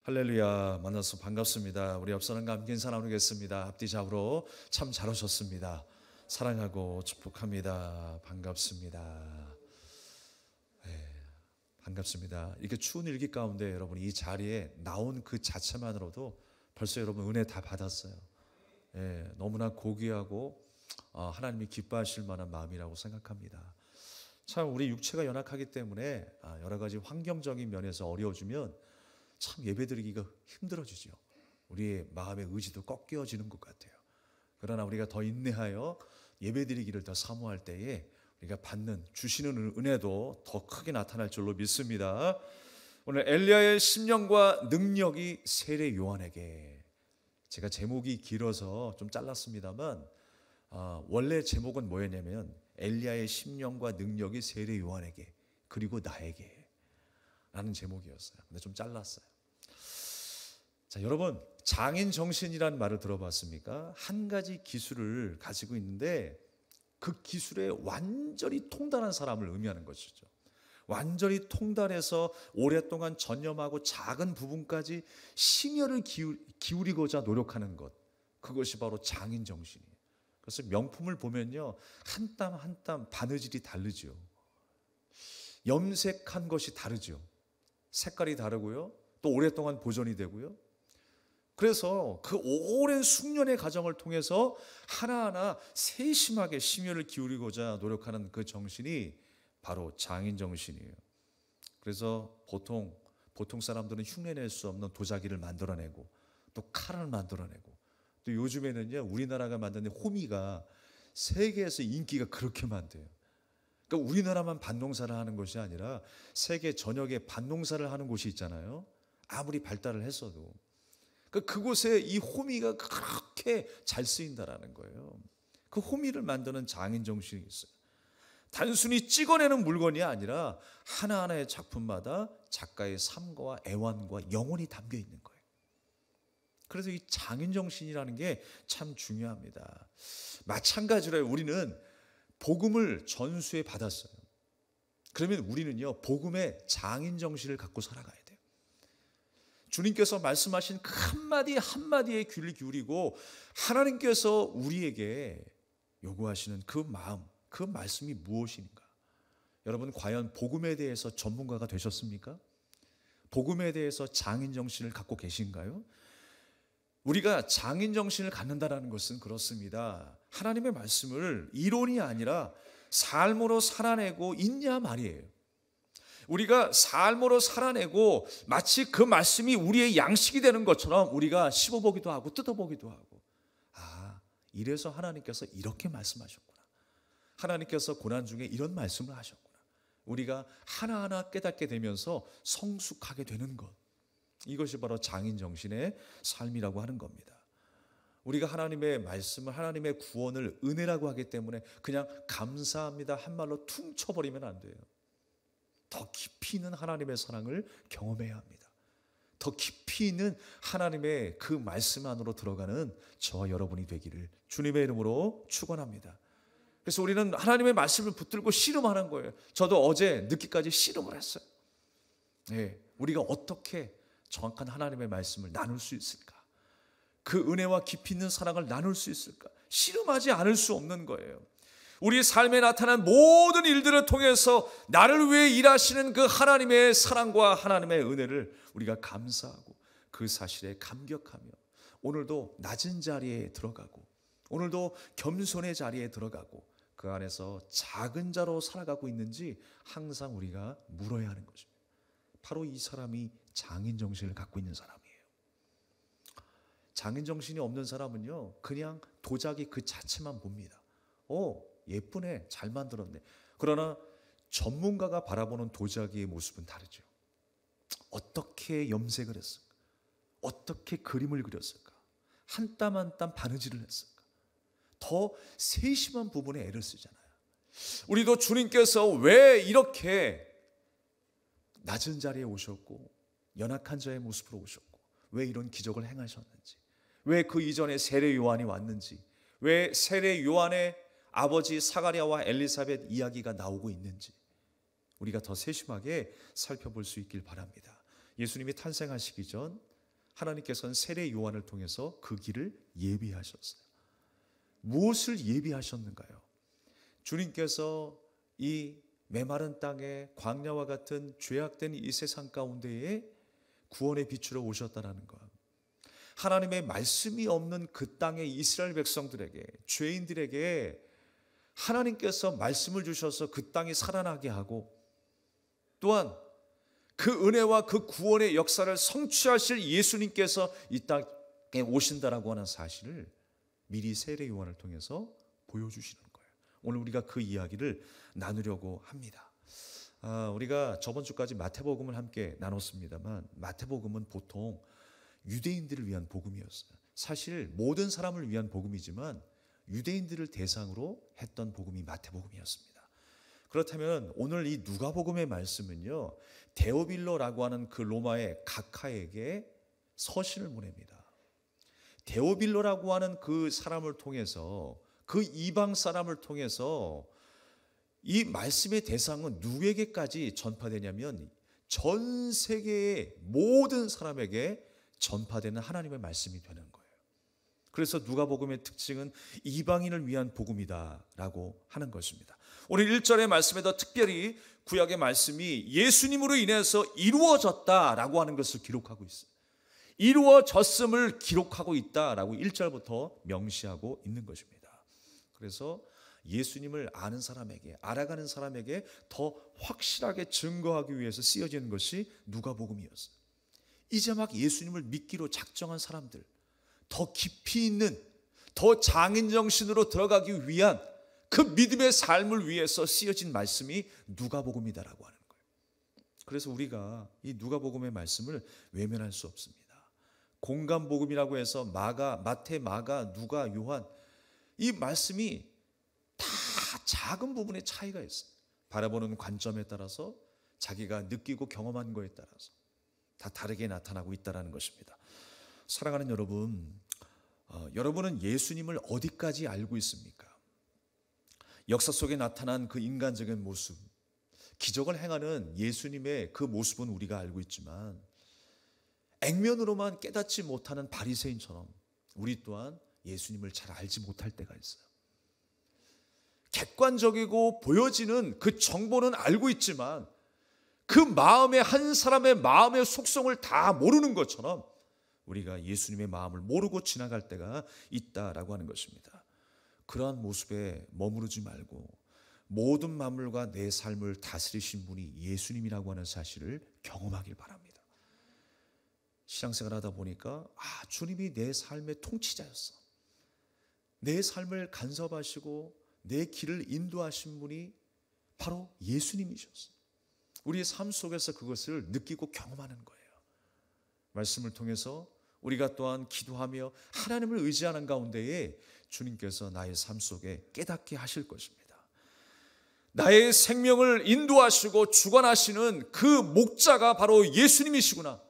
할렐루야, 만나서 반갑습니다. 우리 옆사람과 함께 인사 나누겠습니다. 앞뒤 잡으러 참 잘 오셨습니다. 사랑하고 축복합니다. 반갑습니다. 네, 반갑습니다. 이렇게 추운 일기 가운데 여러분 이 자리에 나온 그 자체만으로도 벌써 여러분 은혜 다 받았어요. 네, 너무나 고귀하고 하나님이 기뻐하실 만한 마음이라고 생각합니다. 참 우리 육체가 연약하기 때문에 여러 가지 환경적인 면에서 어려워지면 참 예배드리기가 힘들어지죠. 우리의 마음의 의지도 꺾여지는 것 같아요. 그러나 우리가 더 인내하여 예배드리기를 더 사모할 때에 우리가 받는 주시는 은혜도 더 크게 나타날 줄로 믿습니다. 오늘 엘리야의 심령과 능력이 세례 요한에게, 제가 제목이 길어서 좀 잘랐습니다만 원래 제목은 뭐였냐면 엘리야의 심령과 능력이 세례 요한에게 그리고 나에게 라는 제목이었어요. 근데 좀 잘랐어요. 자, 여러분 장인 정신이라는 말을 들어봤습니까? 한 가지 기술을 가지고 있는데 그 기술에 완전히 통달한 사람을 의미하는 것이죠. 완전히 통달해서 오랫동안 전념하고 작은 부분까지 심혈을 기울이고자 노력하는 것, 그것이 바로 장인 정신이에요. 그래서 명품을 보면요, 한 땀 한 땀 바느질이 다르죠. 염색한 것이 다르죠. 색깔이 다르고요, 또 오랫동안 보존이 되고요. 그래서 그 오랜 숙련의 과정을 통해서 하나하나 세심하게 심혈을 기울이고자 노력하는 그 정신이 바로 장인 정신이에요. 그래서 보통 사람들은 흉내낼 수 없는 도자기를 만들어내고 또 칼을 만들어내고, 또 요즘에는요 우리나라가 만드는 호미가 세계에서 인기가 그렇게 많대요. 그러니까 우리나라만 밭농사를 하는 것이 아니라 세계 전역에 밭농사를 하는 곳이 있잖아요. 아무리 발달을 했어도 그곳에 이 호미가 그렇게 잘 쓰인다라는 거예요. 그 호미를 만드는 장인 정신이 있어요. 단순히 찍어내는 물건이 아니라 하나하나의 작품마다 작가의 삶과 애환과 영혼이 담겨 있는 거예요. 그래서 이 장인 정신이라는 게 참 중요합니다. 마찬가지로 우리는 복음을 전수해 받았어요. 그러면 우리는요 복음의 장인 정신을 갖고 살아가야 돼요. 주님께서 말씀하신 그 한마디 한마디에 귀를 기울이고 하나님께서 우리에게 요구하시는 그 마음, 그 말씀이 무엇인가? 여러분 과연 복음에 대해서 전문가가 되셨습니까? 복음에 대해서 장인 정신을 갖고 계신가요? 우리가 장인 정신을 갖는다는 것은 그렇습니다. 하나님의 말씀을 이론이 아니라 삶으로 살아내고 있냐 말이에요. 우리가 삶으로 살아내고 마치 그 말씀이 우리의 양식이 되는 것처럼 우리가 씹어보기도 하고 뜯어보기도 하고, 이래서 하나님께서 이렇게 말씀하셨구나, 하나님께서 고난 중에 이런 말씀을 하셨구나, 우리가 하나하나 깨닫게 되면서 성숙하게 되는 것, 이것이 바로 장인 정신의 삶이라고 하는 겁니다. 우리가 하나님의 말씀을, 하나님의 구원을 은혜라고 하기 때문에 그냥 감사합니다 한 말로 퉁 쳐버리면 안 돼요. 더 깊이 있는 하나님의 사랑을 경험해야 합니다. 더 깊이 있는 하나님의 그 말씀 안으로 들어가는 저와 여러분이 되기를 주님의 이름으로 축원합니다. 그래서 우리는 하나님의 말씀을 붙들고 씨름하는 거예요. 저도 어제 늦게까지 씨름을 했어요. 네, 우리가 어떻게 정확한 하나님의 말씀을 나눌 수 있을까? 그 은혜와 깊이 있는 사랑을 나눌 수 있을까? 씨름하지 않을 수 없는 거예요. 우리 삶에 나타난 모든 일들을 통해서 나를 위해 일하시는 그 하나님의 사랑과 하나님의 은혜를 우리가 감사하고 그 사실에 감격하며 오늘도 낮은 자리에 들어가고 오늘도 겸손의 자리에 들어가고 그 안에서 작은 자로 살아가고 있는지 항상 우리가 물어야 하는 것입니다. 바로 이 사람이 장인 정신을 갖고 있는 사람이에요. 장인 정신이 없는 사람은요 그냥 도자기 그 자체만 봅니다. 예쁘네, 잘 만들었네. 그러나 전문가가 바라보는 도자기의 모습은 다르죠. 어떻게 염색을 했을까? 어떻게 그림을 그렸을까? 한 땀 한 땀 바느질을 했을까? 더 세심한 부분에 애를 쓰잖아요. 우리도 주님께서 왜 이렇게 낮은 자리에 오셨고 연약한 자의 모습으로 오셨고 왜 이런 기적을 행하셨는지, 왜 그 이전에 세례 요한이 왔는지, 왜 세례 요한의 아버지 사가랴와 엘리사벳 이야기가 나오고 있는지 우리가 더 세심하게 살펴볼 수 있길 바랍니다. 예수님이 탄생하시기 전 하나님께서는 세례 요한을 통해서 그 길을 예비하셨어요. 무엇을 예비하셨는가요? 주님께서 이 메마른 땅에 광야와 같은 죄악된 이 세상 가운데에 구원의 빛으로 오셨다는 것. 하나님의 말씀이 없는 그 땅의 이스라엘 백성들에게, 죄인들에게 하나님께서 말씀을 주셔서 그 땅이 살아나게 하고, 또한 그 은혜와 그 구원의 역사를 성취하실 예수님께서 이 땅에 오신다라고 하는 사실을 미리 세례 요한을 통해서 보여주시는 거예요. 오늘 우리가 그 이야기를 나누려고 합니다. 우리가 저번 주까지 마태복음을 함께 나눴습니다만, 마태복음은 보통 유대인들을 위한 복음이었어요. 사실 모든 사람을 위한 복음이지만 유대인들을 대상으로 했던 복음이 마태복음이었습니다. 그렇다면 오늘 이 누가복음의 말씀은요, 데오빌로라고 하는 그 로마의 각하에게 서신을 보냅니다. 데오빌로라고 하는 그 사람을 통해서, 그 이방 사람을 통해서 이 말씀의 대상은 누구에게까지 전파되냐면 전 세계의 모든 사람에게 전파되는 하나님의 말씀이 되는 거예요. 그래서 누가복음의 특징은 이방인을 위한 복음이다라고 하는 것입니다. 오늘 1절의 말씀에도 특별히 구약의 말씀이 예수님으로 인해서 이루어졌다라고 하는 것을 기록하고 있어요. 이루어졌음을 기록하고 있다라고 1절부터 명시하고 있는 것입니다. 그래서 예수님을 아는 사람에게, 알아가는 사람에게 더 확실하게 증거하기 위해서 쓰여지는 것이 누가복음이었어요. 이제 막 예수님을 믿기로 작정한 사람들, 더 깊이 있는, 더 장인 정신으로 들어가기 위한 그 믿음의 삶을 위해서 쓰여진 말씀이 누가복음이다라고 하는 거예요. 그래서 우리가 이 누가복음의 말씀을 외면할 수 없습니다. 공간복음이라고 해서 마태, 마가, 누가, 요한, 이 말씀이 다 작은 부분의 차이가 있어요. 바라보는 관점에 따라서, 자기가 느끼고 경험한 거에 따라서 다 다르게 나타나고 있다는 것입니다. 사랑하는 여러분, 여러분은 예수님을 어디까지 알고 있습니까? 역사 속에 나타난 그 인간적인 모습, 기적을 행하는 예수님의 그 모습은 우리가 알고 있지만, 액면으로만 깨닫지 못하는 바리새인처럼 우리 또한 예수님을 잘 알지 못할 때가 있어요. 객관적이고 보여지는 그 정보는 알고 있지만 그 마음의, 한 사람의 마음의 속성을 다 모르는 것처럼 우리가 예수님의 마음을 모르고 지나갈 때가 있다라고 하는 것입니다. 그러한 모습에 머무르지 말고 모든 만물과 내 삶을 다스리신 분이 예수님이라고 하는 사실을 경험하길 바랍니다. 신앙생활 하다 보니까 주님이 내 삶의 통치자였어. 내 삶을 간섭하시고 내 길을 인도하신 분이 바로 예수님이셨어. 우리의 삶 속에서 그것을 느끼고 경험하는 거예요. 말씀을 통해서 우리가 또한 기도하며 하나님을 의지하는 가운데에 주님께서 나의 삶 속에 깨닫게 하실 것입니다. 나의 생명을 인도하시고 주관하시는 그 목자가 바로 예수님이시구나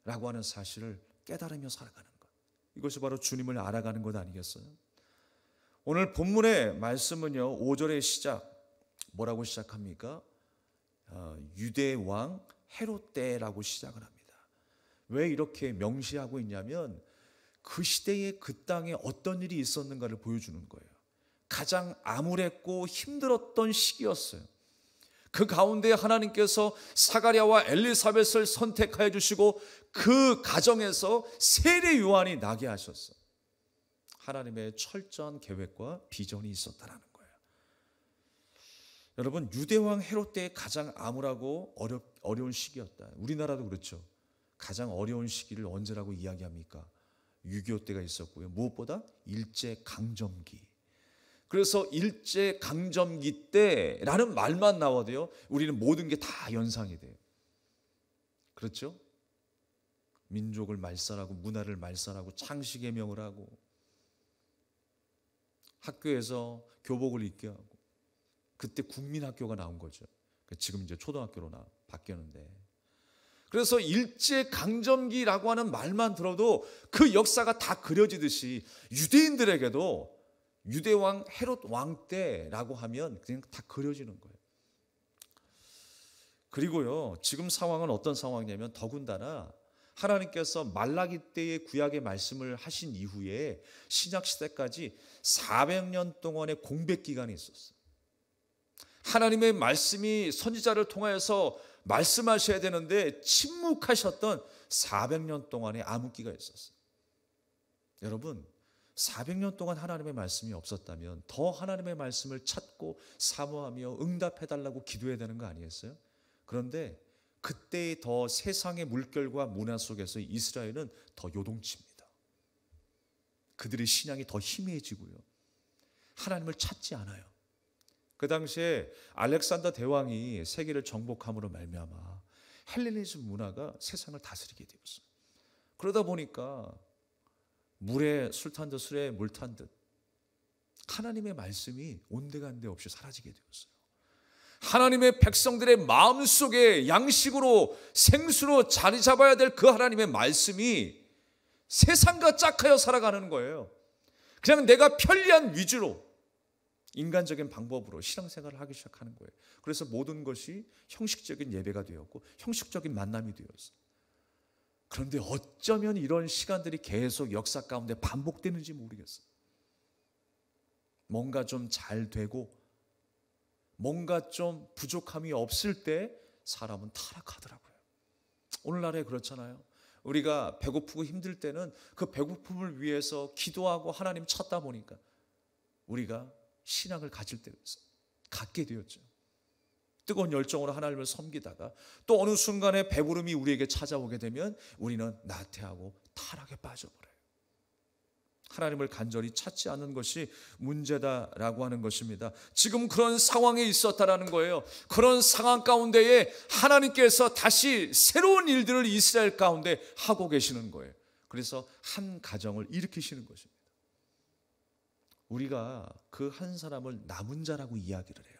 라고 하는 사실을 깨달으며 살아가는 것, 이것이 바로 주님을 알아가는 것 아니겠어요? 오늘 본문의 말씀은요, 5절의 시작 뭐라고 시작합니까? 유대 왕 헤롯 때라고 시작을 합니다. 왜 이렇게 명시하고 있냐면 그 시대에 그 땅에 어떤 일이 있었는가를 보여주는 거예요. 가장 암울했고 힘들었던 시기였어요. 그 가운데 하나님께서 사가랴와 엘리사벳을 선택하여 주시고 그 가정에서 세례 요한이 나게 하셨어요. 하나님의 철저한 계획과 비전이 있었다라는 거예요. 여러분, 유대왕 헤롯 때의 가장 암울하고 어려운 시기였다. 우리나라도 그렇죠. 가장 어려운 시기를 언제라고 이야기합니까? 6.25 때가 있었고요. 무엇보다 일제강점기. 그래서 일제강점기 때라는 말만 나와도요, 우리는 모든 게 다 연상이 돼요. 그렇죠? 민족을 말살하고 문화를 말살하고 창씨개명을 하고 학교에서 교복을 입게 하고, 그때 국민학교가 나온 거죠. 지금 이제 초등학교로 바뀌었는데, 그래서 일제강점기라고 하는 말만 들어도 그 역사가 다 그려지듯이 유대인들에게도 유대왕 헤롯 왕 때라고 하면 그냥 다 그려지는 거예요. 그리고요, 지금 상황은 어떤 상황이냐면 더군다나 하나님께서 말라기 때의 구약의 말씀을 하신 이후에 신약 시대까지 400년 동안의 공백 기간이 있었어요. 하나님의 말씀이 선지자를 통하여서 말씀하셔야 되는데 침묵하셨던 400년 동안의 암흑기가 있었어요. 여러분, 400년 동안 하나님의 말씀이 없었다면 더 하나님의 말씀을 찾고 사모하며 응답해달라고 기도해야 되는 거 아니겠어요? 그런데 그때의 더 세상의 물결과 문화 속에서 이스라엘은 더 요동칩니다. 그들의 신앙이 더 희미해지고요. 하나님을 찾지 않아요. 그 당시에 알렉산더 대왕이 세계를 정복함으로 말미암아 헬레니즘 문화가 세상을 다스리게 되었어요. 그러다 보니까 물에 술 탄 듯 술에 물 탄 듯 하나님의 말씀이 온데간데 없이 사라지게 되었어요. 하나님의 백성들의 마음속에 양식으로 생수로 자리 잡아야 될 그 하나님의 말씀이 세상과 짝하여 살아가는 거예요. 그냥 내가 편리한 위주로 인간적인 방법으로 신앙생활을 하기 시작하는 거예요. 그래서 모든 것이 형식적인 예배가 되었고 형식적인 만남이 되었어요. 그런데 어쩌면 이런 시간들이 계속 역사 가운데 반복되는지 모르겠어요. 뭔가 좀 잘 되고 뭔가 좀 부족함이 없을 때 사람은 타락하더라고요. 오늘날에 그렇잖아요. 우리가 배고프고 힘들 때는 그 배고픔을 위해서 기도하고 하나님 찾다 보니까 우리가 신앙을 갖게 되었죠. 뜨거운 열정으로 하나님을 섬기다가 또 어느 순간에 배부름이 우리에게 찾아오게 되면 우리는 나태하고 타락에 빠져버려요. 하나님을 간절히 찾지 않는 것이 문제다라고 하는 것입니다. 지금 그런 상황에 있었다라는 거예요. 그런 상황 가운데에 하나님께서 다시 새로운 일들을 이스라엘 가운데 하고 계시는 거예요. 그래서 한 가정을 일으키시는 것입니다. 우리가 그 한 사람을 남은 자라고 이야기를 해요.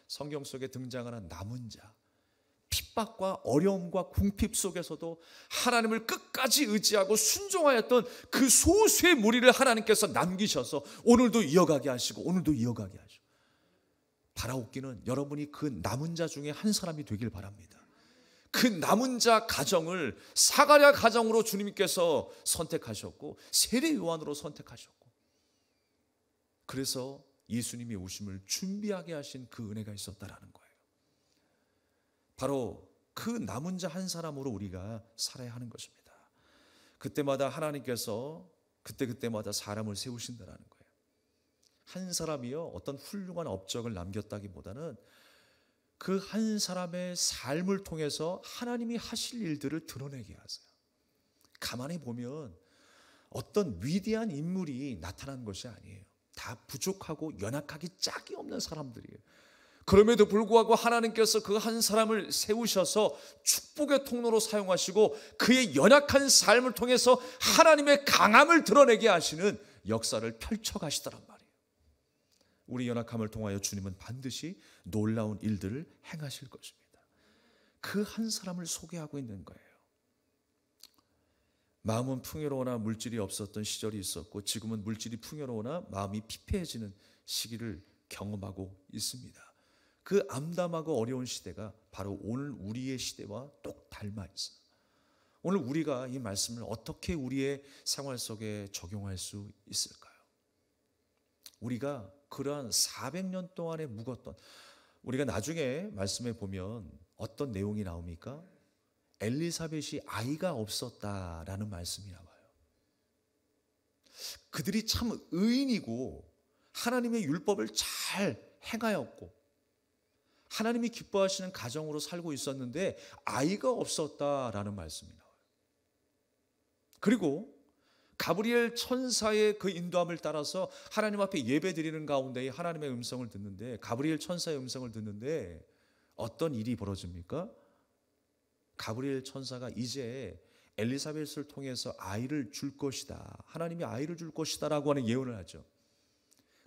성경 속에 등장하는 남은 자, 핍박과 어려움과 궁핍 속에서도 하나님을 끝까지 의지하고 순종하였던 그 소수의 무리를 하나님께서 남기셔서 오늘도 이어가게 하시고 오늘도 이어가게 하시고, 바라옵기는 여러분이 그 남은 자 중에 한 사람이 되길 바랍니다. 그 남은 자 가정을 사가랴 가정으로 주님께서 선택하셨고 세례 요한으로 선택하셨고, 그래서 예수님이 오심을 준비하게 하신 그 은혜가 있었다라는 거예요. 바로 그 남은 자 한 사람으로 우리가 살아야 하는 것입니다. 그때마다 하나님께서 그때마다 사람을 세우신다라는 거예요. 한 사람이요 어떤 훌륭한 업적을 남겼다기보다는 그 한 사람의 삶을 통해서 하나님이 하실 일들을 드러내게 하세요. 가만히 보면 어떤 위대한 인물이 나타난 것이 아니에요. 다 부족하고 연약하기 짝이 없는 사람들이에요. 그럼에도 불구하고 하나님께서 그 한 사람을 세우셔서 축복의 통로로 사용하시고 그의 연약한 삶을 통해서 하나님의 강함을 드러내게 하시는 역사를 펼쳐가시더란 말이에요. 우리 연약함을 통하여 주님은 반드시 놀라운 일들을 행하실 것입니다. 그 한 사람을 소개하고 있는 거예요. 마음은 풍요로우나 물질이 없었던 시절이 있었고 지금은 물질이 풍요로우나 마음이 피폐해지는 시기를 경험하고 있습니다. 그 암담하고 어려운 시대가 바로 오늘 우리의 시대와 똑 닮아 있어요. 오늘 우리가 이 말씀을 어떻게 우리의 생활 속에 적용할 수 있을까요? 우리가 그러한 400년 동안에 묵었던, 우리가 나중에 말씀에 보면 어떤 내용이 나옵니까? 엘리사벳이 아이가 없었다라는 말씀이 나와요. 그들이 참 의인이고 하나님의 율법을 잘 행하였고 하나님이 기뻐하시는 가정으로 살고 있었는데 아이가 없었다라는 말씀이 나와요. 그리고 가브리엘 천사의 그 인도함을 따라서 하나님 앞에 예배드리는 가운데 하나님의 음성을 듣는데, 가브리엘 천사의 음성을 듣는데 어떤 일이 벌어집니까? 가브리엘 천사가 이제 엘리사벳을 통해서 아이를 줄 것이다, 하나님이 아이를 줄 것이다 라고 하는 예언을 하죠.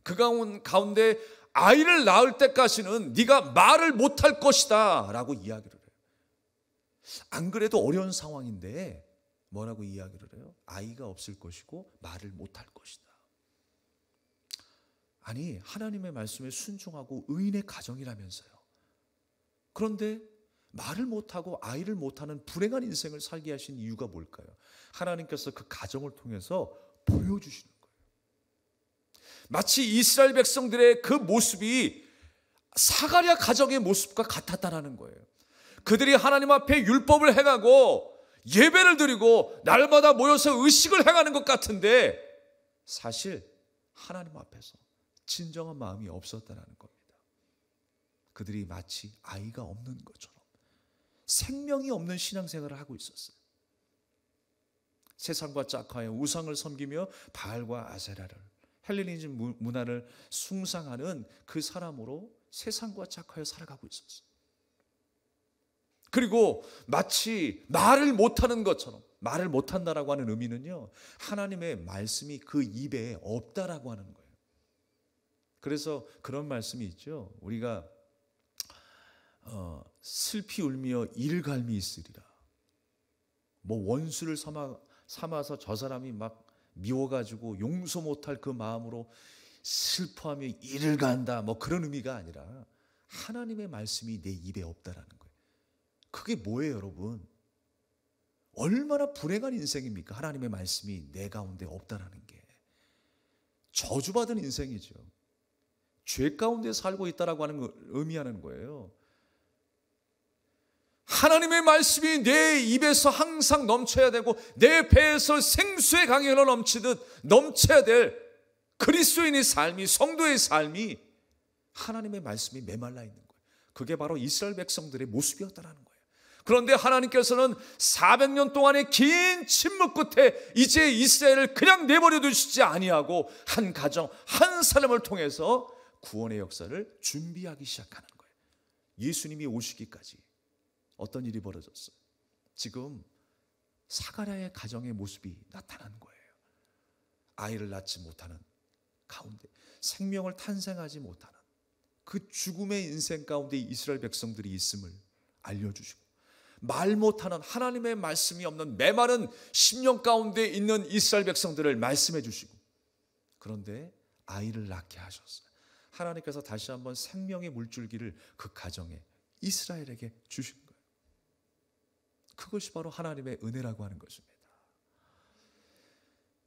그 가운데 아이를 낳을 때까지는 네가 말을 못할 것이다 라고 이야기를 해요. 안 그래도 어려운 상황인데 뭐라고 이야기를 해요? 아이가 없을 것이고 말을 못할 것이다. 아니, 하나님의 말씀에 순종하고 의인의 가정이라면서요. 그런데 말을 못하고 아이를 못하는 불행한 인생을 살게 하신 이유가 뭘까요? 하나님께서 그 가정을 통해서 보여주시는 거예요. 마치 이스라엘 백성들의 그 모습이 사가랴 가정의 모습과 같았다라는 거예요. 그들이 하나님 앞에 율법을 행하고 예배를 드리고 날마다 모여서 의식을 행하는 것 같은데 사실 하나님 앞에서 진정한 마음이 없었다는 겁니다. 그들이 마치 아이가 없는 것처럼 생명이 없는 신앙생활을 하고 있었어요. 세상과 짝하여 우상을 섬기며 바알과 아세라를, 헬레니즘 문화를 숭상하는 그 사람으로 세상과 짝하여 살아가고 있었어요. 그리고 마치 말을 못하는 것처럼, 말을 못한다라고 하는 의미는요, 하나님의 말씀이 그 입에 없다라고 하는 거예요. 그래서 그런 말씀이 있죠. 우리가 슬피 울며 일갈미 있으리라. 뭐 원수를 삼아서 저 사람이 막 미워가지고 용서 못할 그 마음으로 슬퍼하며 이를 간다, 뭐 그런 의미가 아니라 하나님의 말씀이 내 입에 없다라는 거예요. 그게 뭐예요, 여러분? 얼마나 불행한 인생입니까? 하나님의 말씀이 내 가운데 없다라는 게 저주받은 인생이죠. 죄 가운데 살고 있다라고 하는 걸 의미하는 거예요. 하나님의 말씀이 내 입에서 항상 넘쳐야 되고 내 배에서 생수의 강이 흘러 넘치듯 넘쳐야 될 그리스도인의 삶이, 성도의 삶이 하나님의 말씀이 메말라 있는 거예요. 그게 바로 이스라엘 백성들의 모습이었다라는 거예요. 그런데 하나님께서는 400년 동안의 긴 침묵 끝에 이제 이스라엘을 그냥 내버려 두시지 아니하고 한 가정, 한 사람을 통해서 구원의 역사를 준비하기 시작하는 거예요. 예수님이 오시기까지 어떤 일이 벌어졌어요? 지금 사가랴의 가정의 모습이 나타난 거예요. 아이를 낳지 못하는 가운데, 생명을 탄생하지 못하는 그 죽음의 인생 가운데 이스라엘 백성들이 있음을 알려주시고, 말 못하는, 하나님의 말씀이 없는 메마른 심령 가운데 있는 이스라엘 백성들을 말씀해 주시고, 그런데 아이를 낳게 하셨어요. 하나님께서 다시 한번 생명의 물줄기를 그 가정에, 이스라엘에게 주신 거예요. 그것이 바로 하나님의 은혜라고 하는 것입니다.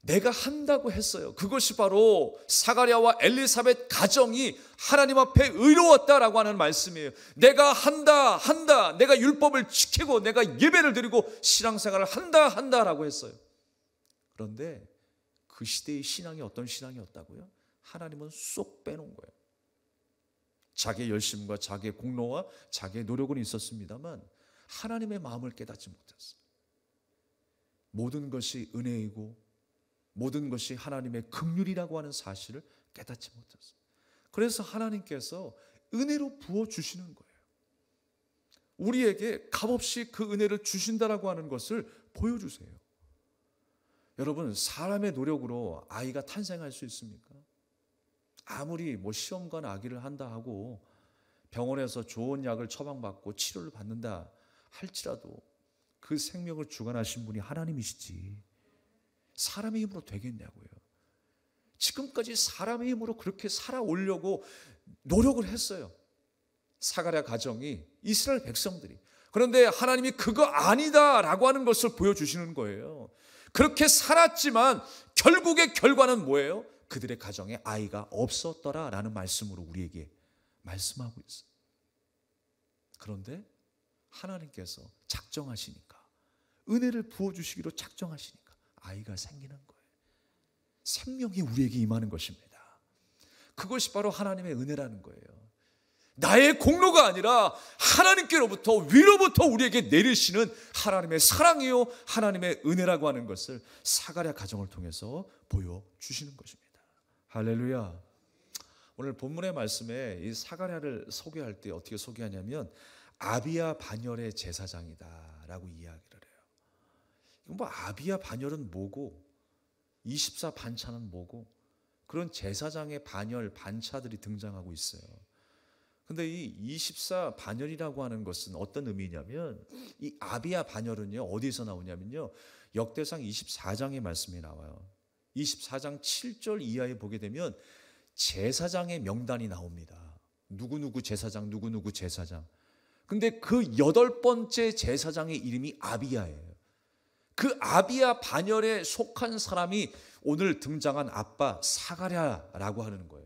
내가 한다고 했어요. 그것이 바로 사가랴와 엘리사벳 가정이 하나님 앞에 의로웠다라고 하는 말씀이에요. 내가 한다. 내가 율법을 지키고 내가 예배를 드리고 신앙생활을 한다라고 했어요. 그런데 그 시대의 신앙이 어떤 신앙이었다고요? 하나님은 쏙 빼놓은 거예요. 자기의 열심과 자기의 공로와 자기의 노력은 있었습니다만 하나님의 마음을 깨닫지 못했어요. 모든 것이 은혜이고 모든 것이 하나님의 긍휼이라고 하는 사실을 깨닫지 못했어요. 그래서 하나님께서 은혜로 부어주시는 거예요. 우리에게 값없이 그 은혜를 주신다라고 하는 것을 보여주세요. 여러분, 사람의 노력으로 아이가 탄생할 수 있습니까? 아무리 시험관 아기를 한다 하고 병원에서 좋은 약을 처방받고 치료를 받는다 할지라도 그 생명을 주관하신 분이 하나님이시지 사람의 힘으로 되겠냐고요. 지금까지 사람의 힘으로 그렇게 살아오려고 노력을 했어요. 사가랴 가정이, 이스라엘 백성들이. 그런데 하나님이 그거 아니다라고 하는 것을 보여주시는 거예요. 그렇게 살았지만 결국의 결과는 뭐예요? 그들의 가정에 아이가 없었더라라는 말씀으로 우리에게 말씀하고 있어요. 그런데 하나님께서 작정하시니까, 은혜를 부어주시기로 작정하시니까 아이가 생기는 거예요. 생명이 우리에게 임하는 것입니다. 그것이 바로 하나님의 은혜라는 거예요. 나의 공로가 아니라 하나님께로부터, 위로부터 우리에게 내리시는 하나님의 사랑이요 하나님의 은혜라고 하는 것을 사가랴 가정을 통해서 보여주시는 것입니다. 할렐루야. 오늘 본문의 말씀에 이 사가랴를 소개할 때 어떻게 소개하냐면 아비야 반열의 제사장이다 라고 이야기를 해요. 이건 아비야 반열은 뭐고 24 반차는 뭐고, 그런 제사장의 반열, 반차들이 등장하고 있어요. 근데 이 24 반열이라고 하는 것은 어떤 의미냐면, 이 아비야 반열은요 어디서 나오냐면요 역대상 24장의 말씀이 나와요. 24장 7절 이하에 보게 되면 제사장의 명단이 나옵니다. 누구누구 제사장, 누구누구 제사장. 근데 그 8번째 제사장의 이름이 아비야예요. 그 아비야 반열에 속한 사람이 오늘 등장한 아빠 사가랴라고 하는 거예요.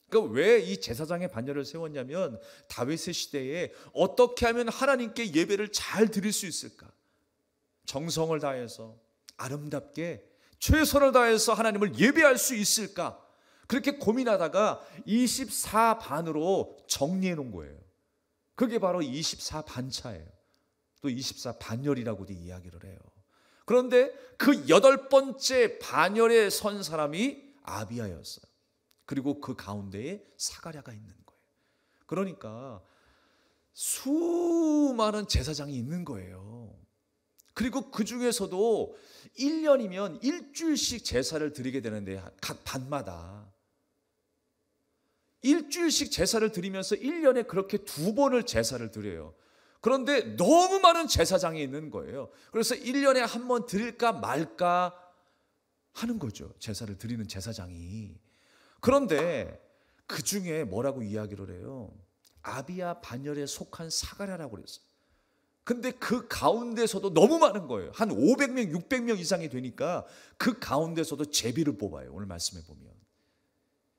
그러니까 왜 이 제사장의 반열을 세웠냐면 다윗의 시대에 어떻게 하면 하나님께 예배를 잘 드릴 수 있을까? 정성을 다해서 아름답게 최선을 다해서 하나님을 예배할 수 있을까? 그렇게 고민하다가 24반으로 정리해 놓은 거예요. 그게 바로 24반차예요. 또 24반열이라고도 이야기를 해요. 그런데 그 8번째 반열에 선 사람이 아비야였어요. 그리고 그 가운데에 사가랴가 있는 거예요. 그러니까 수많은 제사장이 있는 거예요. 그리고 그 중에서도 1년이면 일주일씩 제사를 드리게 되는데 각 반마다 일주일씩 제사를 드리면서 1년에 그렇게 2번을 제사를 드려요. 그런데 너무 많은 제사장이 있는 거예요. 그래서 1년에 한 번 드릴까 말까 하는 거죠. 제사를 드리는 제사장이. 그런데 그 중에 뭐라고 이야기를 해요? 아비야 반열에 속한 사가랴라고 그랬어요. 근데 그 가운데서도 너무 많은 거예요. 한 500명, 600명 이상이 되니까 그 가운데서도 제비를 뽑아요. 오늘 말씀해 보면.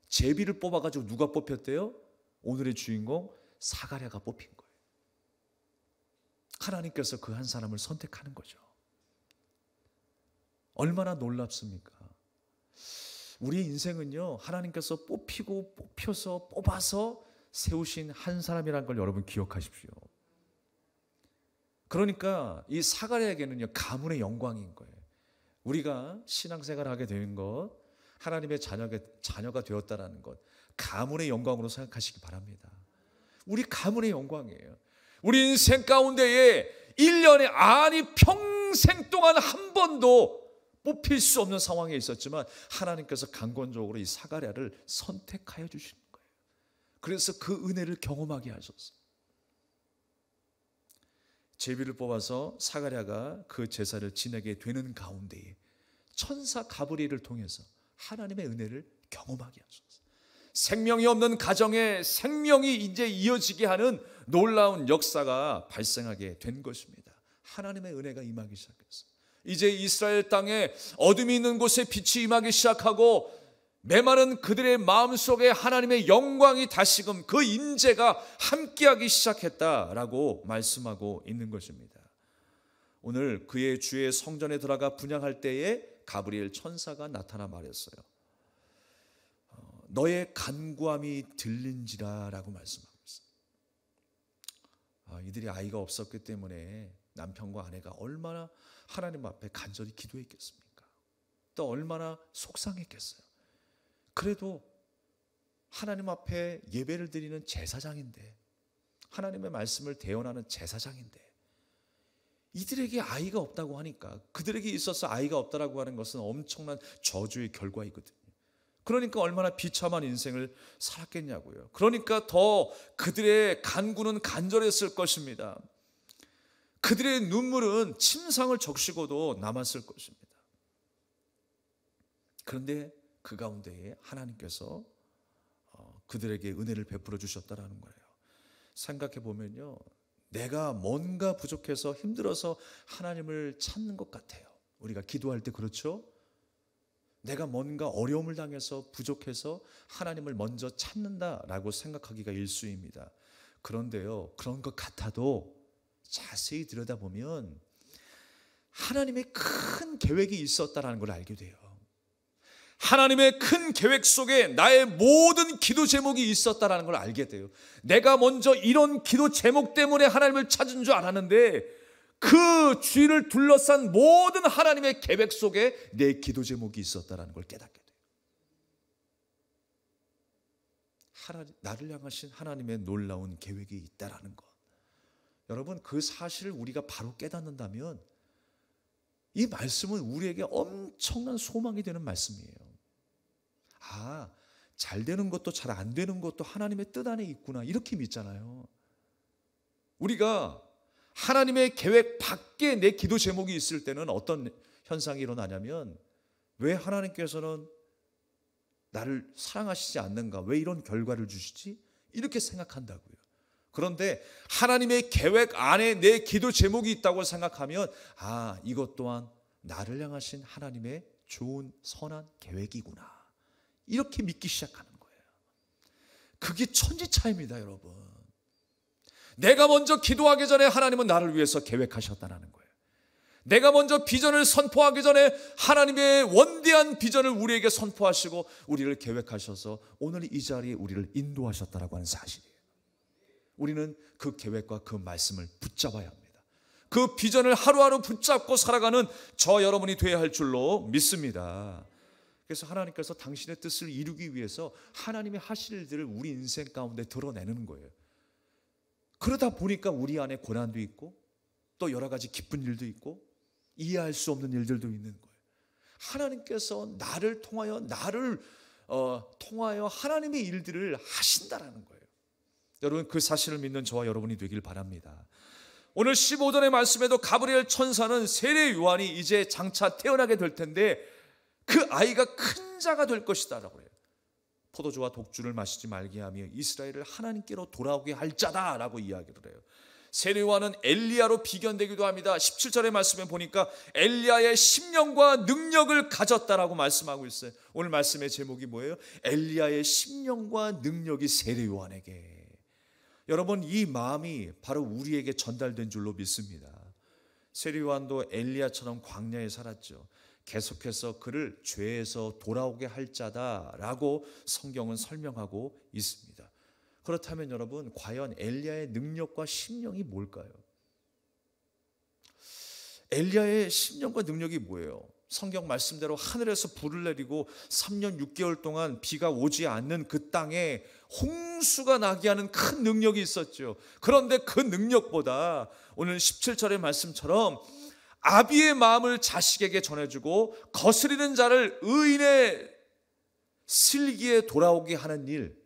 제비를 뽑아가지고 누가 뽑혔대요? 오늘의 주인공 사가랴가 뽑힌 거예요. 하나님께서 그 한 사람을 선택하는 거죠. 얼마나 놀랍습니까? 우리의 인생은요, 하나님께서 뽑히고 뽑혀서 뽑아서 세우신 한 사람이라는 걸 여러분 기억하십시오. 그러니까 이 사가랴에게는요, 가문의 영광인 거예요. 우리가 신앙생활을 하게 된 것, 하나님의 자녀가 되었다라는 것, 가문의 영광으로 생각하시기 바랍니다. 우리 가문의 영광이에요. 우리 인생 가운데에 1년에 아니 평생 동안 한 번도 뽑힐 수 없는 상황에 있었지만 하나님께서 강권적으로 이 사가랴를 선택하여 주시는 거예요. 그래서 그 은혜를 경험하게 하셨어요. 제비를 뽑아서 사가랴가 그 제사를 지내게 되는 가운데에 천사 가브리엘을 통해서 하나님의 은혜를 경험하게 하셨어요. 생명이 없는 가정에 생명이 이제 이어지게 하는 놀라운 역사가 발생하게 된 것입니다. 하나님의 은혜가 임하기 시작했어요. 이제 이스라엘 땅에 어둠이 있는 곳에 빛이 임하기 시작하고 메마른 그들의 마음속에 하나님의 영광이 다시금 그 임재가 함께하기 시작했다라고 말씀하고 있는 것입니다. 오늘 그의 주의 성전에 들어가 분향할 때에 가브리엘 천사가 나타나 말했어요. 너의 간구함이 들린지라 라고 말씀하고 있어요. 이들이 아이가 없었기 때문에 남편과 아내가 얼마나 하나님 앞에 간절히 기도했겠습니까? 또 얼마나 속상했겠어요. 그래도 하나님 앞에 예배를 드리는 제사장인데, 하나님의 말씀을 대언하는 제사장인데, 이들에게 아이가 없다고 하니까, 그들에게 있어서 아이가 없다라고 하는 것은 엄청난 저주의 결과이거든요. 그러니까 얼마나 비참한 인생을 살았겠냐고요. 그러니까 더 그들의 간구는 간절했을 것입니다. 그들의 눈물은 침상을 적시고도 남았을 것입니다. 그런데 그 가운데에 하나님께서 그들에게 은혜를 베풀어 주셨다라는 거예요. 생각해 보면요, 내가 뭔가 부족해서 힘들어서 하나님을 찾는 것 같아요. 우리가 기도할 때 그렇죠? 내가 뭔가 어려움을 당해서 부족해서 하나님을 먼저 찾는다라고 생각하기가 일쑤입니다. 그런데요, 그런 것 같아도 자세히 들여다보면 하나님의 큰 계획이 있었다라는 걸 알게 돼요. 하나님의 큰 계획 속에 나의 모든 기도 제목이 있었다라는 걸 알게 돼요. 내가 먼저 이런 기도 제목 때문에 하나님을 찾은 줄 알았는데 그 주위를 둘러싼 모든 하나님의 계획 속에 내 기도 제목이 있었다라는 걸 깨닫게 돼요. 나를 향하신 하나님의 놀라운 계획이 있다라는 것. 여러분, 그 사실을 우리가 바로 깨닫는다면 이 말씀은 우리에게 엄청난 소망이 되는 말씀이에요. 잘 되는 것도 잘 안 되는 것도 하나님의 뜻 안에 있구나, 이렇게 믿잖아요. 우리가 하나님의 계획 밖에 내 기도 제목이 있을 때는 어떤 현상이 일어나냐면, 왜 하나님께서는 나를 사랑하시지 않는가, 왜 이런 결과를 주시지, 이렇게 생각한다고요. 그런데 하나님의 계획 안에 내 기도 제목이 있다고 생각하면 이것 또한 나를 향하신 하나님의 좋은 선한 계획이구나, 이렇게 믿기 시작하는 거예요. 그게 천지차이입니다, 여러분. 내가 먼저 기도하기 전에 하나님은 나를 위해서 계획하셨다는 거예요. 내가 먼저 비전을 선포하기 전에 하나님의 원대한 비전을 우리에게 선포하시고 우리를 계획하셔서 오늘 이 자리에 우리를 인도하셨다라고 하는 사실이에요. 우리는 그 계획과 그 말씀을 붙잡아야 합니다. 그 비전을 하루하루 붙잡고 살아가는 저 여러분이 되어야 할 줄로 믿습니다. 그래서 하나님께서 당신의 뜻을 이루기 위해서 하나님의 하실 일들을 우리 인생 가운데 드러내는 거예요. 그러다 보니까 우리 안에 고난도 있고 또 여러 가지 기쁜 일도 있고 이해할 수 없는 일들도 있는 거예요. 하나님께서 나를 통하여 하나님의 일들을 하신다라는 거예요. 여러분, 그 사실을 믿는 저와 여러분이 되길 바랍니다. 오늘 15절의 말씀에도 가브리엘 천사는 세례 요한이 이제 장차 태어나게 될 텐데 그 아이가 큰 자가 될 것이다 라고 해요. 포도주와 독주를 마시지 말게 하며 이스라엘을 하나님께로 돌아오게 할 자다라고 이야기를 해요. 세례 요한은 엘리야로 비견되기도 합니다. 17절의 말씀에 보니까 엘리야의 심령과 능력을 가졌다라고 말씀하고 있어요. 오늘 말씀의 제목이 뭐예요? 엘리야의 심령과 능력이 세례 요한에게. 여러분, 이 마음이 바로 우리에게 전달된 줄로 믿습니다. 세례 요한도 엘리야처럼 광야에 살았죠. 계속해서 그를 죄에서 돌아오게 할 자다라고 성경은 설명하고 있습니다. 그렇다면 여러분, 과연 엘리야의 능력과 심령이 뭘까요? 엘리야의 심령과 능력이 뭐예요? 성경 말씀대로 하늘에서 불을 내리고 3년 6개월 동안 비가 오지 않는 그 땅에 홍수가 나게 하는 큰 능력이 있었죠. 그런데 그 능력보다 오늘 17절의 말씀처럼 아비의 마음을 자식에게 전해주고 거스리는 자를 의인의 슬기에 돌아오게 하는 일,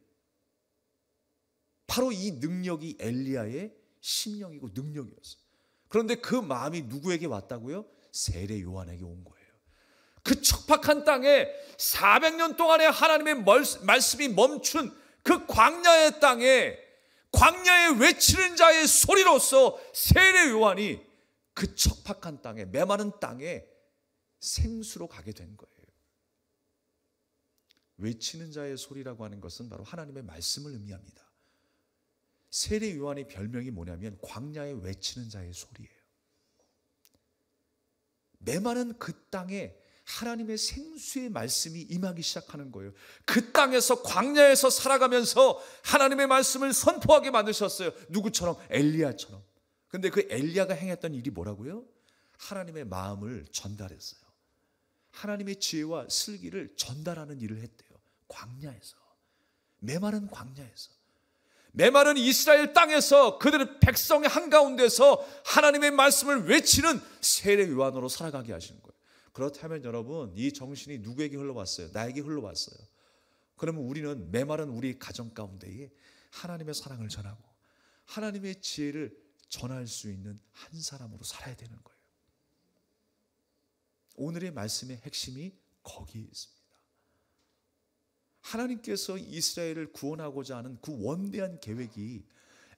바로 이 능력이 엘리야의 심령이고 능력이었어요. 그런데 그 마음이 누구에게 왔다고요? 세례 요한에게 온 거예요. 그 척박한 땅에 400년 동안의 하나님의 말씀이 멈춘 그 광야의 땅에, 광야에 외치는 자의 소리로서 세례 요한이 그 척박한 땅에, 메마른 땅에 생수로 가게 된 거예요. 외치는 자의 소리라고 하는 것은 바로 하나님의 말씀을 의미합니다. 세례 요한의 별명이 뭐냐면 광야에 외치는 자의 소리예요. 메마른 그 땅에 하나님의 생수의 말씀이 임하기 시작하는 거예요. 그 땅에서, 광야에서 살아가면서 하나님의 말씀을 선포하게 만드셨어요. 누구처럼? 엘리야처럼. 근데 그 엘리야가 행했던 일이 뭐라고요? 하나님의 마음을 전달했어요. 하나님의 지혜와 슬기를 전달하는 일을 했대요. 광야에서, 메마른 광야에서, 메마른 이스라엘 땅에서 그들의 백성의 한가운데서 하나님의 말씀을 외치는 세례 요한으로 살아가게 하시는 거예요. 그렇다면 여러분, 이 정신이 누구에게 흘러왔어요? 나에게 흘러왔어요. 그러면 우리는 메마른 우리 가정 가운데에 하나님의 사랑을 전하고 하나님의 지혜를 전할 수 있는 한 사람으로 살아야 되는 거예요. 오늘의 말씀의 핵심이 거기에 있습니다. 하나님께서 이스라엘을 구원하고자 하는 그 원대한 계획이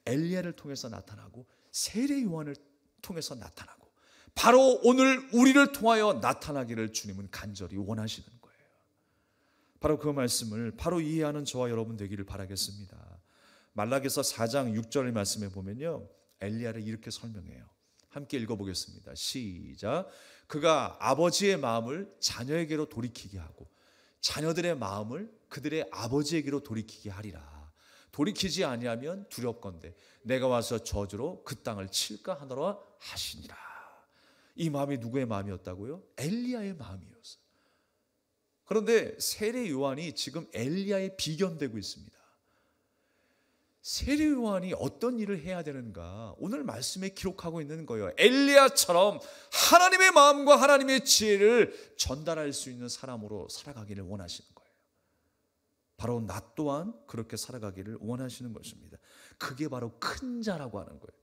엘리야를 통해서 나타나고 세례 요한을 통해서 나타나고 바로 오늘 우리를 통하여 나타나기를 주님은 간절히 원하시는 거예요. 바로 그 말씀을 바로 이해하는 저와 여러분 되기를 바라겠습니다. 말라기서 4장 6절의 말씀에 보면요, 엘리야를 이렇게 설명해요. 함께 읽어보겠습니다. 시작. 그가 아버지의 마음을 자녀에게로 돌이키게 하고 자녀들의 마음을 그들의 아버지에게로 돌이키게 하리라. 돌이키지 아니하면 두렵건대 내가 와서 저주로 그 땅을 칠까 하노라 하시니라. 이 마음이 누구의 마음이었다고요? 엘리야의 마음이었어요. 그런데 세례 요한이 지금 엘리야에 비견되고 있습니다. 세례 요한이 어떤 일을 해야 되는가? 오늘 말씀에 기록하고 있는 거예요. 엘리야처럼 하나님의 마음과 하나님의 지혜를 전달할 수 있는 사람으로 살아가기를 원하시는 거예요. 바로 나 또한 그렇게 살아가기를 원하시는 것입니다. 그게 바로 큰 자라고 하는 거예요.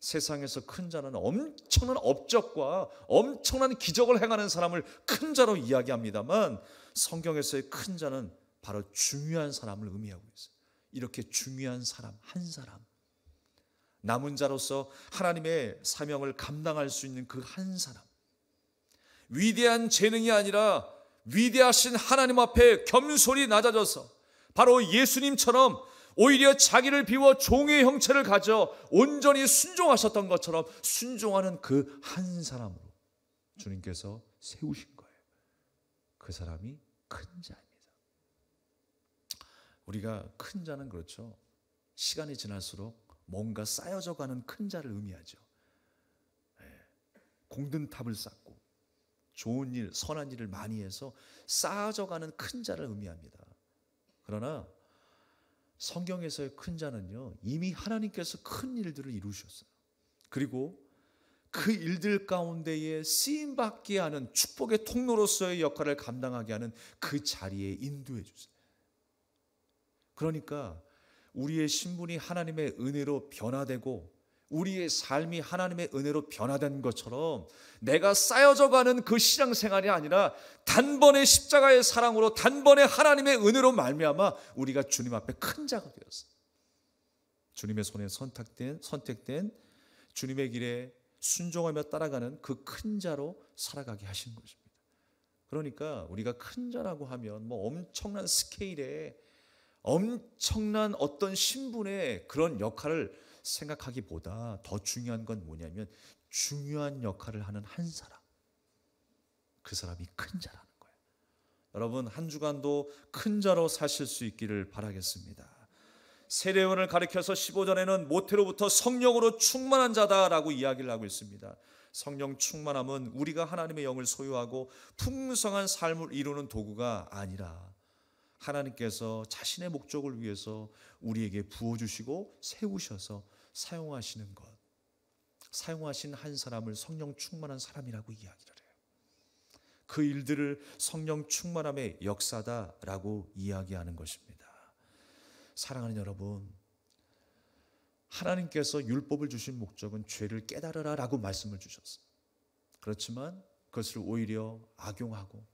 세상에서 큰 자는 엄청난 업적과 엄청난 기적을 행하는 사람을 큰 자로 이야기합니다만 성경에서의 큰 자는 바로 중요한 사람을 의미하고 있어요. 이렇게 중요한 사람, 한 사람, 남은 자로서 하나님의 사명을 감당할 수 있는 그 한 사람, 위대한 재능이 아니라 위대하신 하나님 앞에 겸손히 낮아져서 바로 예수님처럼 오히려 자기를 비워 종의 형체를 가져 온전히 순종하셨던 것처럼 순종하는 그 한 사람으로 주님께서 세우신 거예요. 그 사람이 큰 자입니다. 우리가 큰 자는 그렇죠. 시간이 지날수록 뭔가 쌓여져 가는 큰 자를 의미하죠. 공든탑을 쌓고 좋은 일, 선한 일을 많이 해서 쌓아져 가는 큰 자를 의미합니다. 그러나 성경에서의 큰 자는요, 이미 하나님께서 큰 일들을 이루셨어요. 그리고 그 일들 가운데에 쓰임받게 하는 축복의 통로로서의 역할을 감당하게 하는 그 자리에 인도해 주세요. 그러니까 우리의 신분이 하나님의 은혜로 변화되고 우리의 삶이 하나님의 은혜로 변화된 것처럼 내가 쌓여져 가는 그 신앙생활이 아니라 단번에 십자가의 사랑으로 단번에 하나님의 은혜로 말미암아 우리가 주님 앞에 큰 자가 되었어요. 주님의 손에 선택된 주님의 길에 순종하며 따라가는 그 큰 자로 살아가게 하신 것입니다. 그러니까 우리가 큰 자라고 하면 뭐 엄청난 스케일의 엄청난 어떤 신분의 그런 역할을 생각하기보다 더 중요한 건 뭐냐면 중요한 역할을 하는 한 사람, 그 사람이 큰 자라는 거예요. 여러분 한 주간도 큰 자로 사실 수 있기를 바라겠습니다. 세례요한을 가리켜서 15절에는 모태로부터 성령으로 충만한 자다라고 이야기를 하고 있습니다. 성령 충만함은 우리가 하나님의 영을 소유하고 풍성한 삶을 이루는 도구가 아니라 하나님께서 자신의 목적을 위해서 우리에게 부어주시고 세우셔서 사용하시는 것, 사용하신 한 사람을 성령 충만한 사람이라고 이야기를 해요. 그 일들을 성령 충만함의 역사다라고 이야기하는 것입니다. 사랑하는 여러분, 하나님께서 율법을 주신 목적은 죄를 깨달으라 라고 말씀을 주셨어요. 그렇지만 그것을 오히려 악용하고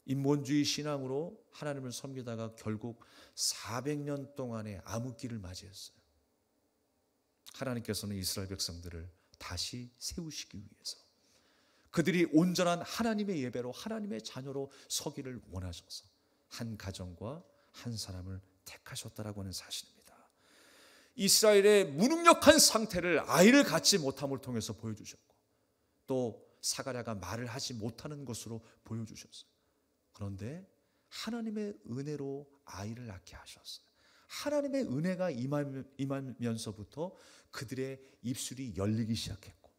인본주의 신앙으로 하나님을 섬기다가 결국 400년 동안의 암흑기를 맞이했어요. 하나님께서는 이스라엘 백성들을 다시 세우시기 위해서 그들이 온전한 하나님의 예배로 하나님의 자녀로 서기를 원하셔서 한 가정과 한 사람을 택하셨다라고 하는 사실입니다. 이스라엘의 무능력한 상태를 아이를 갖지 못함을 통해서 보여주셨고 또 사가랴가 말을 하지 못하는 것으로 보여주셨어요. 그런데 하나님의 은혜로 아이를 낳게 하셨어요. 하나님의 은혜가 임하면서부터 그들의 입술이 열리기 시작했고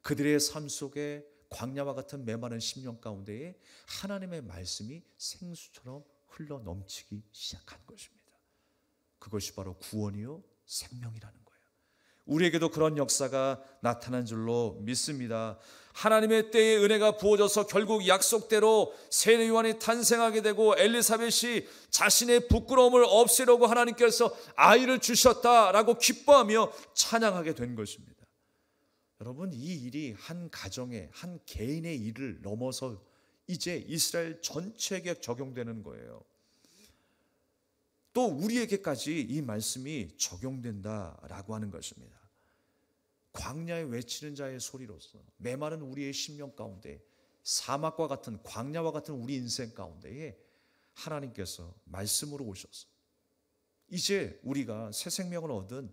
그들의 삶 속에 광야와 같은 메마른 심령 가운데에 하나님의 말씀이 생수처럼 흘러 넘치기 시작한 것입니다. 그것이 바로 구원이요 생명이라는 거예요. 우리에게도 그런 역사가 나타난 줄로 믿습니다. 하나님의 때에 은혜가 부어져서 결국 약속대로 세례 요한이 탄생하게 되고 엘리사벳이 자신의 부끄러움을 없애려고 하나님께서 아이를 주셨다라고 기뻐하며 찬양하게 된 것입니다. 여러분, 이 일이 한 가정의 한 개인의 일을 넘어서 이제 이스라엘 전체에게 적용되는 거예요. 또 우리에게까지 이 말씀이 적용된다라고 하는 것입니다. 광야에 외치는 자의 소리로서 메마른 우리의 심령 가운데 사막과 같은 광야와 같은 우리 인생 가운데에 하나님께서 말씀으로 오셔서 이제 우리가 새 생명을 얻은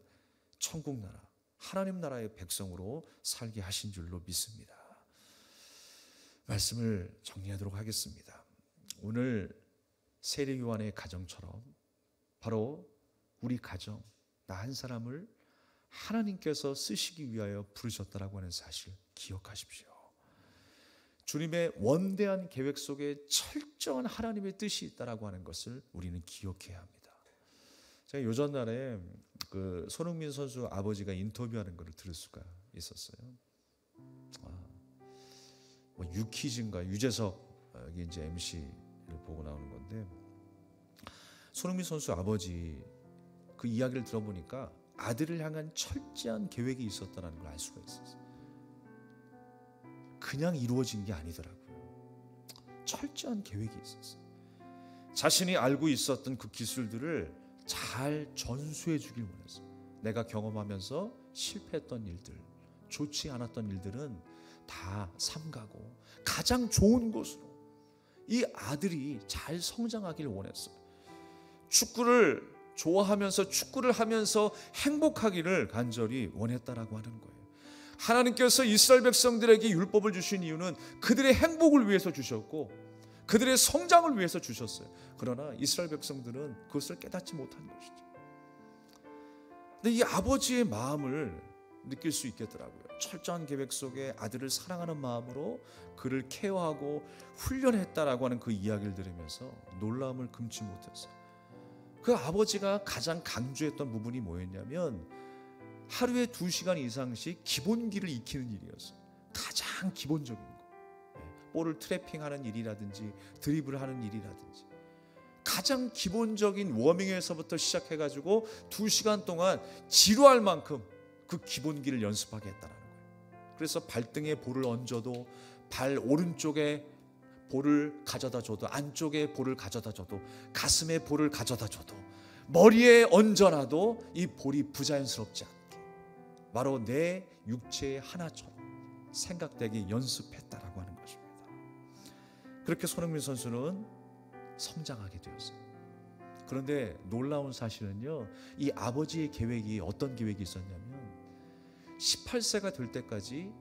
천국 나라 하나님 나라의 백성으로 살게 하신 줄로 믿습니다. 말씀을 정리하도록 하겠습니다. 오늘 세례 요한의 가정처럼 바로 우리 가정, 나 한 사람을 하나님께서 쓰시기 위하여 부르셨다라고 하는 사실 기억하십시오. 주님의 원대한 계획 속에 철저한 하나님의 뜻이 있다라고 하는 것을 우리는 기억해야 합니다. 제가 요전날에 그 손흥민 선수 아버지가 인터뷰하는 것을 들을 수가 있었어요. 유퀴즈인가 유재석 여기 이제 MC를 보고 나오는 건데 손흥민 선수 아버지 그 이야기를 들어보니까 아들을 향한 철저한 계획이 있었다는 걸 알 수가 있었어요. 그냥 이루어진 게 아니더라고요. 철저한 계획이 있었어요. 자신이 알고 있었던 그 기술들을 잘 전수해 주길 원했어요. 내가 경험하면서 실패했던 일들, 좋지 않았던 일들은 다 삼가고 가장 좋은 곳으로 이 아들이 잘 성장하길 원했어요. 축구를 좋아하면서 축구를 하면서 행복하기를 간절히 원했다라고 하는 거예요. 하나님께서 이스라엘 백성들에게 율법을 주신 이유는 그들의 행복을 위해서 주셨고 그들의 성장을 위해서 주셨어요. 그러나 이스라엘 백성들은 그것을 깨닫지 못한 것이죠. 근데 이 아버지의 마음을 느낄 수 있겠더라고요. 철저한 계획 속에 아들을 사랑하는 마음으로 그를 케어하고 훈련했다라고 하는 그 이야기를 들으면서 놀라움을 금치 못했어요. 그 아버지가 가장 강조했던 부분이 뭐였냐면 하루에 2시간 이상씩 기본기를 익히는 일이었어요. 가장 기본적인 거. 볼을 트래핑하는 일이라든지 드리블을 하는 일이라든지 가장 기본적인 워밍에서부터 시작해가지고 2시간 동안 지루할 만큼 그 기본기를 연습하게 했다는 거예요. 그래서 발등에 볼을 얹어도 발 오른쪽에 볼을 가져다 줘도 안쪽에 볼을 가져다 줘도 가슴에 볼을 가져다 줘도 머리에 얹어놔도 이 볼이 부자연스럽지 않게 바로 내 육체의 하나처럼 생각되게 연습했다라고 하는 것입니다. 그렇게 손흥민 선수는 성장하게 되었어요. 그런데 놀라운 사실은요, 이 아버지의 계획이 어떤 계획이 있었냐면 18세가 될 때까지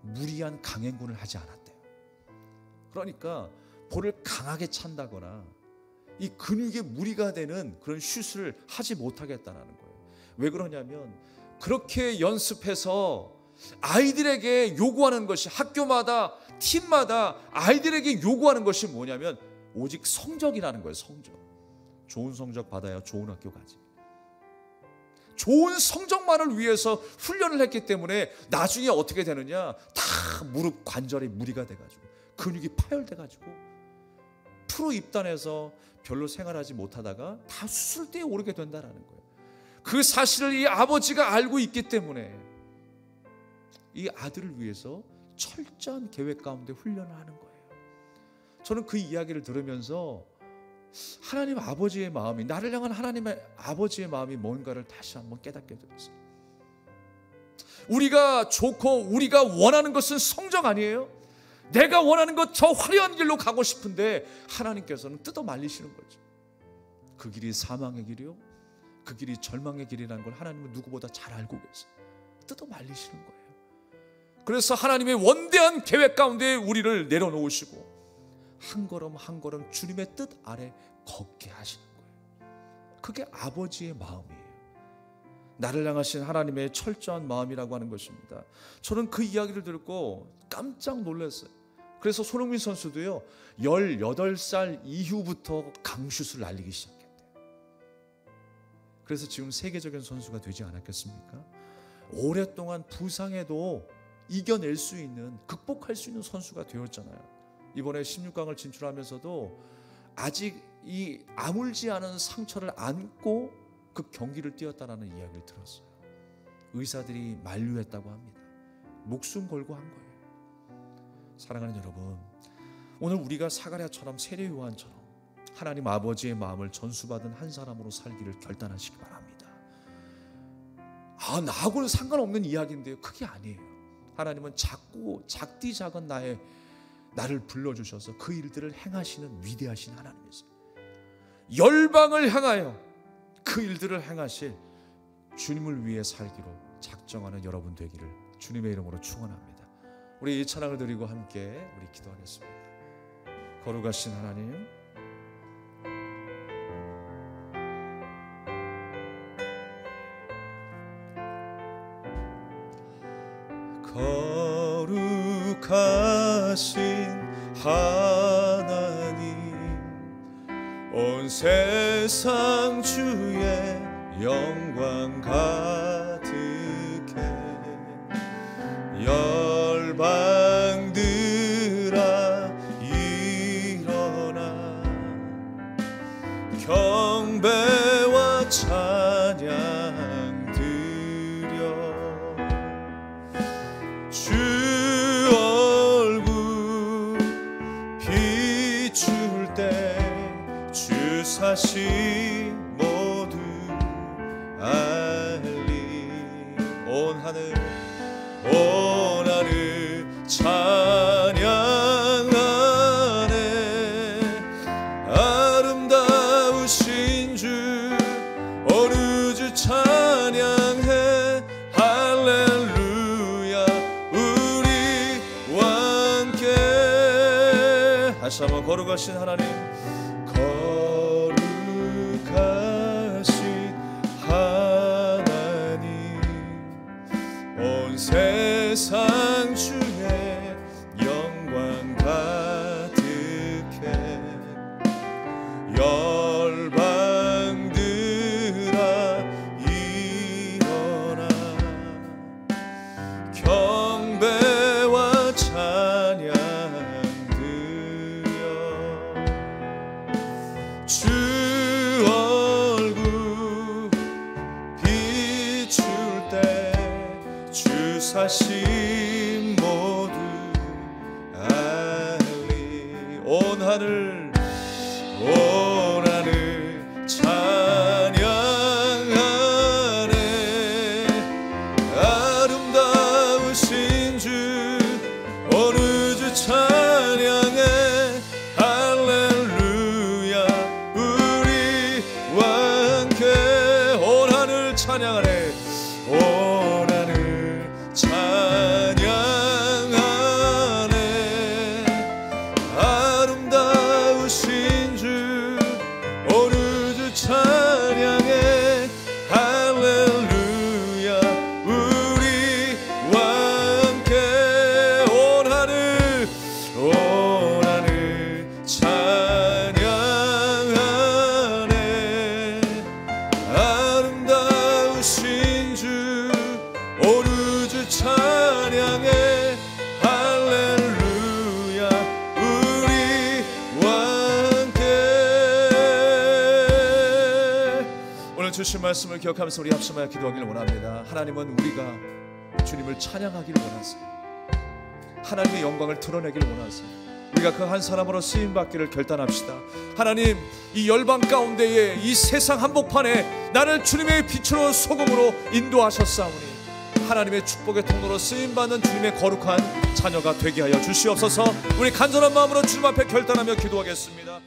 무리한 강행군을 하지 않았대요. 그러니까 볼을 강하게 찬다거나 이 근육에 무리가 되는 그런 슛을 하지 못하겠다는 거예요. 왜 그러냐면 그렇게 연습해서 아이들에게 요구하는 것이 학교마다 팀마다 아이들에게 요구하는 것이 뭐냐면 오직 성적이라는 거예요. 성적. 좋은 성적 받아야 좋은 학교 가지. 좋은 성적만을 위해서 훈련을 했기 때문에 나중에 어떻게 되느냐, 다 무릎 관절에 무리가 돼가지고 근육이 파열돼가지고 프로 입단해서 별로 생활하지 못하다가 다 수술대에 오르게 된다는 거예요. 그 사실을 이 아버지가 알고 있기 때문에 이 아들을 위해서 철저한 계획 가운데 훈련을 하는 거예요. 저는 그 이야기를 들으면서 하나님 아버지의 마음이, 나를 향한 하나님의 아버지의 마음이 뭔가를 다시 한번 깨닫게 되었어요. 우리가 좋고 우리가 원하는 것은 성적 아니에요? 내가 원하는 것 저 화려한 길로 가고 싶은데 하나님께서는 뜯어 말리시는 거죠. 그 길이 사망의 길이요, 그 길이 절망의 길이라는 걸 하나님은 누구보다 잘 알고 계세요. 뜯어 말리시는 거예요. 그래서 하나님의 원대한 계획 가운데 우리를 내려놓으시고 한 걸음 한 걸음 주님의 뜻 아래 걷게 하시는 거예요. 그게 아버지의 마음이에요. 나를 향하신 하나님의 철저한 마음이라고 하는 것입니다. 저는 그 이야기를 듣고 깜짝 놀랐어요. 그래서 손흥민 선수도요 18살 이후부터 강슛을 날리기 시작했대요. 그래서 지금 세계적인 선수가 되지 않았겠습니까? 오랫동안 부상에도 이겨낼 수 있는, 극복할 수 있는 선수가 되었잖아요. 이번에 16강을 진출하면서도 아직 이 아물지 않은 상처를 안고 그 경기를 뛰었다라는 이야기를 들었어요. 의사들이 만류했다고 합니다. 목숨 걸고 한 거예요. 사랑하는 여러분, 오늘 우리가 사가랴처럼 세례 요한처럼 하나님 아버지의 마음을 전수받은 한 사람으로 살기를 결단하시기 바랍니다. 나하고는 상관없는 이야기인데요, 그게 아니에요. 하나님은 작디 작은 나를 불러주셔서 그 일들을 행하시는 위대하신 하나님이세요. 열방을 향하여 그 일들을 행하실 주님을 위해 살기로 작정하는 여러분 되기를 주님의 이름으로 축원합니다. 우리 이 찬양을 드리고 함께 우리 기도하겠습니다. 거룩하신 하나님, 거룩하신 하나님, 온 세상 주의 영광 가득해 열방들아 일어나 경배와 찬양 드려 주 얼굴 비출 때 주 사시 모두 온 하늘 찬양하네. 아름다우신 주 어느 주 찬양해. 할렐루야 우리와 함께. 다시 한번 거룩하신 하나님, 거룩하신 하나님, 온 세상 중에 영광 가득해. 열방들아 일어나 경배와 찬양 드려. 주 얼굴 비출 때 주사심 모두 알리. 온 하늘 찬양하네. 아름다우신 주 어느 주 찬양해. 할렐루야 우리와 함께. 온 하늘 찬양하네. 온 하늘 찬양하네. 아름다우신 주 어느 주 찬양해. 할렐루야 우리와 함께. 온 하늘 찬양하네. 아름다우신 주 어느 주 찬양해. 할렐루야 우리와 함께. 오늘 주신 말씀을 기억하면서 우리 합심하여 기도하기를 원합니다. 하나님은 우리가 주님을 찬양하기를 원하세요. 하나님의 영광을 드러내기를 원하세요. 우리가 그 한 사람으로 쓰임받기를 결단합시다. 하나님, 이 열방 가운데에 이 세상 한복판에 나를 주님의 빛으로 소금으로 인도하셨사오니 하나님의 축복의 통로로 쓰임받는 주님의 거룩한 자녀가 되게 하여 주시옵소서. 우리 간절한 마음으로 주님 앞에 결단하며 기도하겠습니다.